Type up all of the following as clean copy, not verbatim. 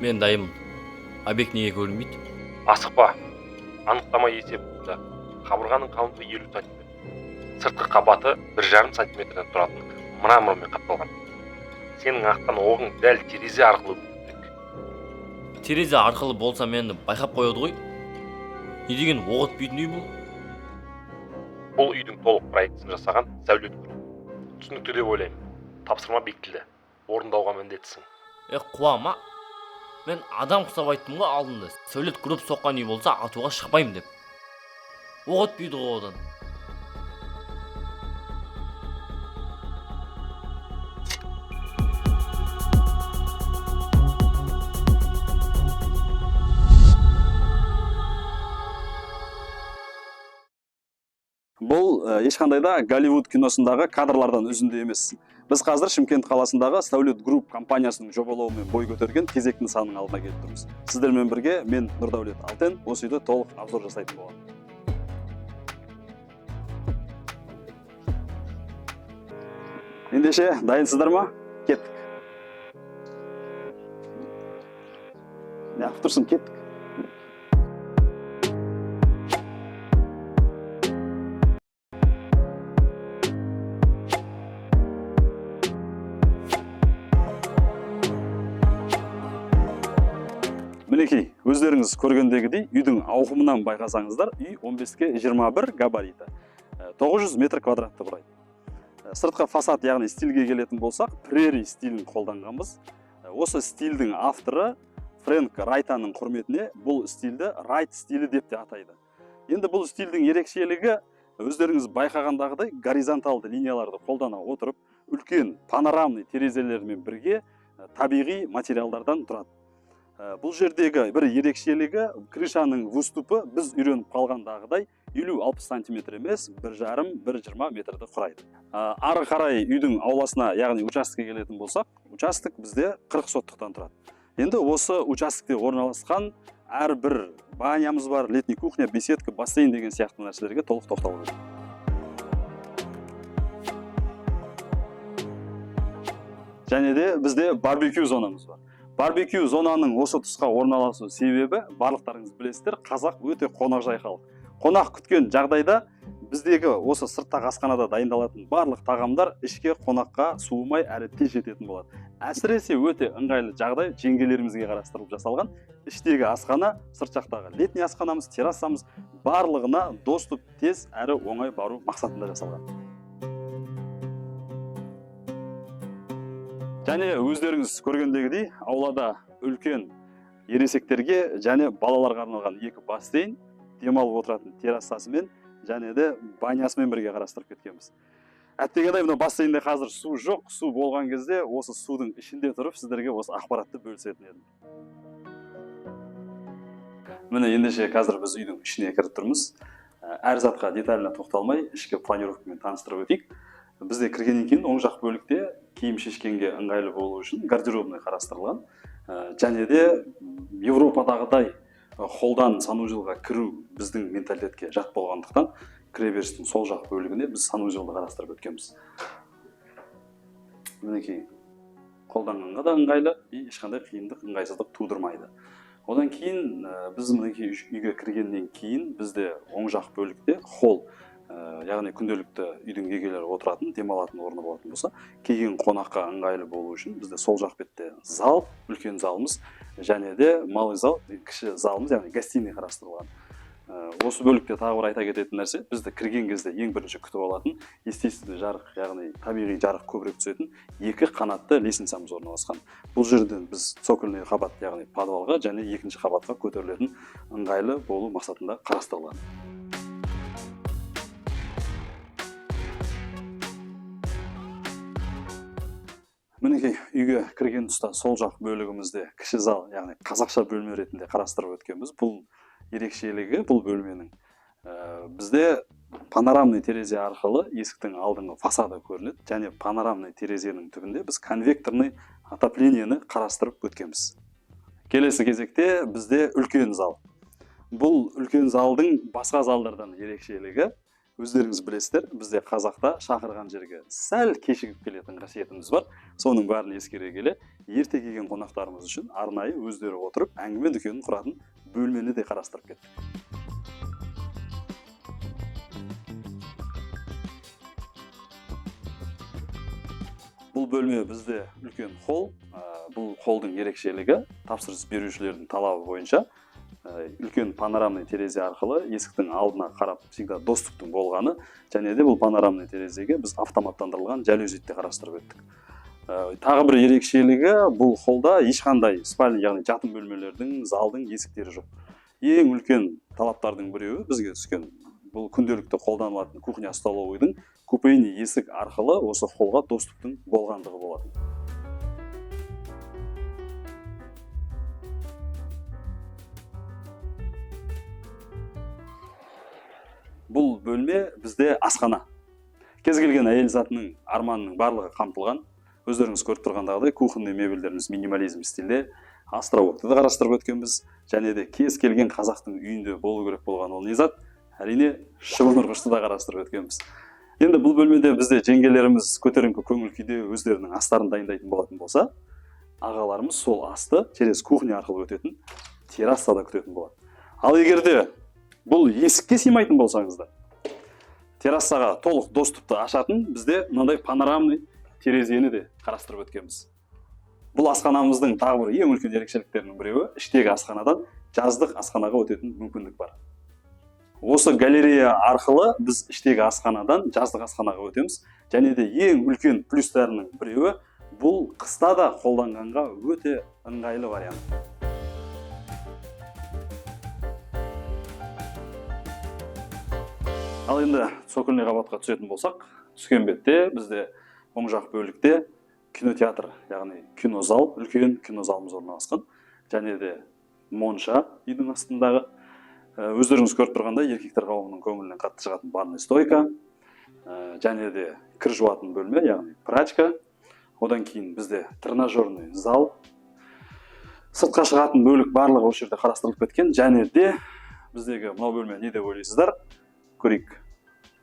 Мен дайымын. Объект неге көрінбейді? Асықпа. Анықтама есебі. Қабырғаның қалыңдығы 50 см. Сыртқы қабаты 1,5 см-ден тұратын мрамормен қапталған. Сенің атқан оғың дәл терезе арқылы өтпек. Терезе арқылы болса мені байқап қояды ғой. Не деген оқ өтпейтін үй бұл? Бұл үйдің толық проектісін жасаған сәулет групп. Түсінікті деп ойлаймын. Тапсырма бекітілді. Орындауға міндеттісің. Қуама. Мен адам құсап айттым ғой алдында. Сәулет групп соққан үй болса атуға шықпаймын деп. Оқ өтпейді ғой одан. Бұл ешқандай да Голливуд киносындағы кадрлардан үзінді емес. Біз қазір Шымкент қаласындағы Сәулет Групп компаниясының жобалауымен бой көтерген кезек нысанының алдына келіп тұрмыз. Сіздермен бірге мен Нұрдәулет Алтен осы үйді толық обзор жасайтын боламын. Ендеше, дайынсыздар ма? Кеттік. Неғып тұрсын, кеттік. Мінекей, өздеріңіз көргендегідей үйдің ауқымынан байқасаңыздар, үй 15-21 габариті, 900 метр квадратты құрайды. Сыртқы фасад, яғни стильге келетін болсақ, прерий стилін қолданғанбыз. Осы стильдің авторы Фрэнк Райтаның құрметіне бұл стильді Райт стилі деп те атайды. Енді бұл стильдің ерекшелігі өздеріңіз байқағандағыдай горизонталды линияларды қолдана отырып, үлкен панорамный терезелермен бірге табиғи материалдардан тұрады. Бұл жердегі бір ерекшелігі крышаның выступы біз үйреніп қалғандағыдай 50-60 см емес, 1,5-1,20 метрді құрайды. Ары қарай үйдің ауласына, яғни участокке келетін болсақ, участок бізде 40 соттықтан тұрады. Енді осы участокте орналасқан әрбір банямыз бар, летний кухня, беседка, бассейн деген сияқты нәрселерге толық тоқталып өтеді. Және де бізде барбекю зонамыз бар. Барбекю зонаның осы тұсқа орналасу себебі, барлықтарыңыз білесіздер, қазақ өте қонақжай халық. Қонақ күткен жағдайда біздегі осы сырттағы асханада дайындалатын барлық тағамдар ішке қонаққа суымай әрі тез жететін болады. Әсіресе өте ыңғайлы жағдай жеңгелерімізге қарастырылып жасалған. Іштегі асхана, сырт жақтағы летний асханамыз, террасамыз барлығына доступ тез әрі оңай бару мақсатында жасалған. Және өздеріңіз көргендегідей, аулада үлкен ересектерге және балаларға арналған екі бассейн, демалып отыратын террасасымен және де банясымен бірге қарастырып кеткенбіз. Әттегенде мына бассейнде қазір су жоқ, су болған кезде осы судың ішінде тұрып сіздерге осы ақпаратты бөлісетін едім. Міне ендеше қазір біз үйдің ішіне кіріп тұрмыз. Әр затқа деталіне тоқталмай, ішкі планировкамен таныстырып өтейік. Бізде кіргеннен кейін оң жақ бөлікте киім шешкенге ыңғайлы болу үшін гардеробный қарастырылған. Және де Европадағыдай холдан санузелға кіру біздің менталитетке жат болғандықтан кіреберістің сол жақ бөлігіне біз санузелді қарастырып өткенбіз. Мінекей, қолданғанға да ыңғайлы, ешқандай қиындық, ыңғайсыздық тудырмайды. Одан кейін біз мінекей үйге кіргеннен кейін бізде оң жақ бөлікте холл, яғни күнделікті үйдің егелері отыратын, демалатын орны болатын болса, келген қонаққа ыңғайлы болу үшін бізде сол жақ бетте зал, үлкен залымыз, және де малый зал, кіші залымыз, яғни гостиный қарастырылған. Осы бөлікте тағы бір айта кететін нәрсе, бізді кірген кезде ең бірінші күтіп алатын, естественно жарық, яғни табиғи жарық көбірек түсетін екі қанатты лестницамыз орналасқан. Бұл жерден біз цокольный қабат, яғни подвалға және екінші қабатқа көтерілетін ыңғайлы болу мақсатында қарастырылған. Мінекей, үйге кірген тұста сол жақ бөлігімізде кіші зал, яғни қазақша бөлме ретінде қарастырып өткенбіз. Бұл ерекшелігі, бұл бөлменің. Бізде панорамный терезе арқылы есіктің алдыңғы фасады көрінеді, және панорамный терезенің түбінде біз конвекторный отопленияны қарастырып өткенбіз. Келесі кезекте бізде үлкен зал. Бұл үлкен залдың басқа залдардан ерекшелігі, өздеріңіз білесіздер, бізде қазақта шақырған жерге сәл кешігіп келетін қасиетіміз бар. Соның бәрін ескере келе, ерте келген қонақтарымыз үшін арнайы өздері отырып әңгіме дүкенін құратын бөлмені де қарастырып кеттік. Бұл бөлме бізде үлкен холл. Бұл холлдың ерекшелігі тапсырыс берушілердің талабы бойынша үлкен панорамный терезе арқылы есіктің алдына қарап всегда доступтың болғаны, және де бұл панорамный терезеге біз автоматтандырылған жалюзиді де қарастырып өттік. Тағы бір ерекшелігі, бұл холлда ешқандай спальня, яғни жатын бөлмелердің, залдың есіктері жоқ. Ең үлкен талаптардың біреуі бізге түскен бұл күнделікті қолданылатын кухня столовыйдың купейный есік арқылы осы холлға доступтың болғандығы болады. Бұл бөлме бізде асхана. Кез келген әйел затының арманының барлығы қамтылған. Өздеріңіз көріп тұрғандағыдай кухонный мебельдеріміз минимализм стилде, островокты да қарастырып өткенбіз. Және де кез келген қазақтың үйінде болу керек болған ол не зат? Әрине шыбын-ұрғышты да қарастырып өткенбіз. Енді бұл бөлмеде бізде жеңгелеріміз көтеріңкі көңіл күйде өздерінің астарын дайындайтын болатын болса, ағаларымыз сол асты через кухня арқылы өтетін террасада күтетін болады. Ал егерде бұл есікке сыймайтын болсаңыздар, террасаға толық доступты ашатын бізде мынандай панорамный терезені де қарастырып өткенбіз. Бұл асханамыздың тағы бір ең үлкен ерекшеліктерінің біреуі, іштегі асханадан жаздық асханаға өтетін мүмкіндік бар. Осы галерея арқылы біз іштегі асханадан жаздық асханаға өтеміз, және де ең үлкен плюстарының біреуі, бұл қыста да қолданғанға өте ыңғайлы вариант. Ал енді цокольный қабатқа түсетін болсақ, түскен бетте бізде оң жақ бөлікте кинотеатр, яғни кинозал, үлкен кинозалымыз орналасқан, және де монша үйдің астындағы. Өздеріңіз көріп тұрғанда еркектер қауымының көңілінен қатты шығатын барный стойка, және де кір жуатын бөлме, яғни прачка. Одан кейін бізде тренажерный зал, сыртқа шығатын бөлік барлығы осы жерде қарастырылып кеткен, және де біздегі мынау бөлме не деп ойлайсыздар? Көрейік.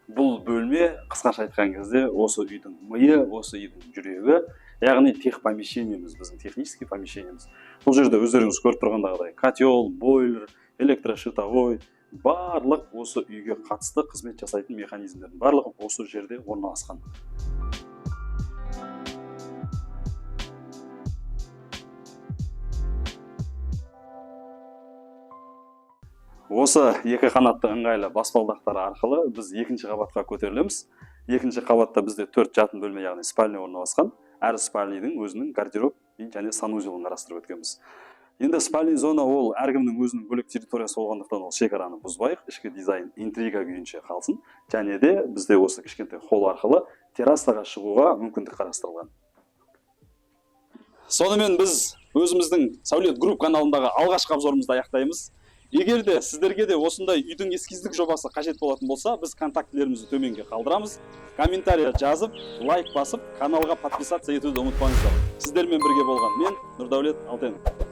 Бұл бөлме қысқаша айтқан кезде осы үйдің миы, осы үйдің жүрегі, яғни тех помещениеміз, біздің технический помещениеміз. Бұл жерде өздеріңіз көріп тұрғандағыдай котел, бойлер, электрошитовой, барлық осы үйге қатысты қызмет жасайтын механизмдердің барлығы осы жерде орналасқан. Осы екі қанатты ыңғайлы баспалдақтар арқылы біз екінші қабатқа көтерілеміз. Екінші қабатта бізде 4 жатын бөлме, яғни спальня орналасқан. Әр спальныйдың өзінің гардероб және санузелін қарастырып өткенбіз. Енді спальный зона ол әркімнің өзінің бөлек территориясы болғандықтан ол шекараны бұзбайық, ішкі дизайн интрига күйінше қалсын. Және де бізде осы кішкентай холл арқылы террасаға шығуға мүмкіндік қарастырылған. Сонымен біз өзіміздің Сәулет Групп каналындағы алғашқы обзорымызды аяқтаймыз. Егер де сіздерге де осындай үйдің эскиздік жобасы қажет болатын болса, біз контактілерімізді төменге қалдырамыз. Комментария жазып, лайк басып, каналға подписаться етуді ұмытпаңыздар. Сіздермен бірге болған мен Нұрдәулет Алтенов.